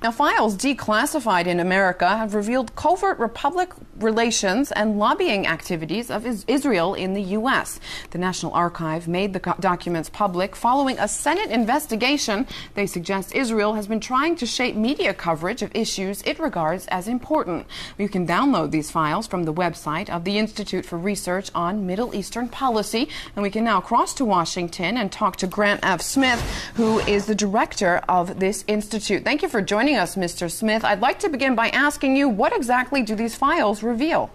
Now, files declassified in America have revealed covert public relations and lobbying activities of Israel in the U.S. The National Archive made the documents public following a Senate investigation. They suggest Israel has been trying to shape media coverage of issues it regards as important. You can download these files from the website of the Institute for Research on Middle Eastern Policy. And we can now cross to Washington and talk to Grant F. Smith, who is the director of this institute. Thank you for joining us, Mr. Smith. I'd like to begin by asking you, what exactly do these files reveal?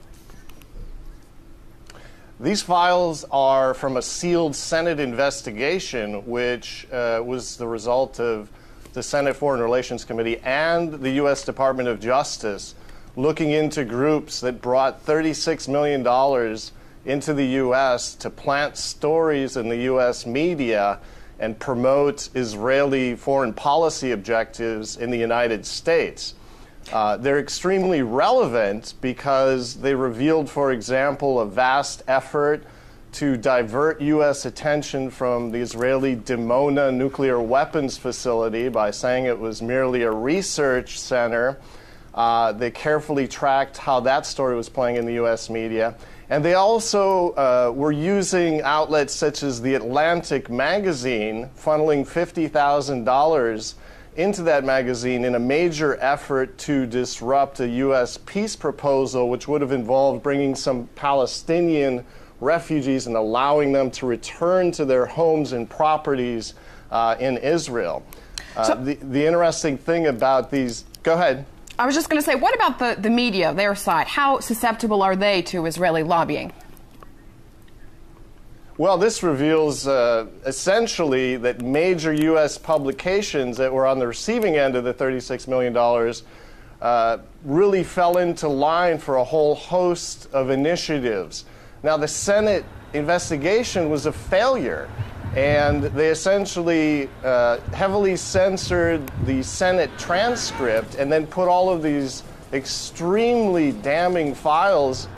These files are from a sealed Senate investigation, which was the result of the Senate Foreign Relations Committee and the U.S. Department of Justice looking into groups that brought $36 million into the U.S. to plant stories in the U.S. media and promote Israeli foreign policy objectives in the United States. They're extremely relevant because they revealed, for example, a vast effort to divert U.S. attention from the Israeli Dimona nuclear weapons facility by saying it was merely a research center. They carefully tracked how that story was playing in the U.S. media. And they also were using outlets such as The Atlantic magazine, funneling $50,000 into that magazine in a major effort to disrupt a U.S. peace proposal, which would have involved bringing some Palestinian refugees and allowing them to return to their homes and properties in Israel. The interesting thing about these... Go ahead. I was just going to say, what about the media, their side? How susceptible are they to Israeli lobbying? Well, this reveals essentially that major U.S. publications that were on the receiving end of the $36 million really fell into line for a whole host of initiatives. Now, the Senate investigation was a failure, and they essentially heavily censored the Senate transcript and then put all of these extremely damning files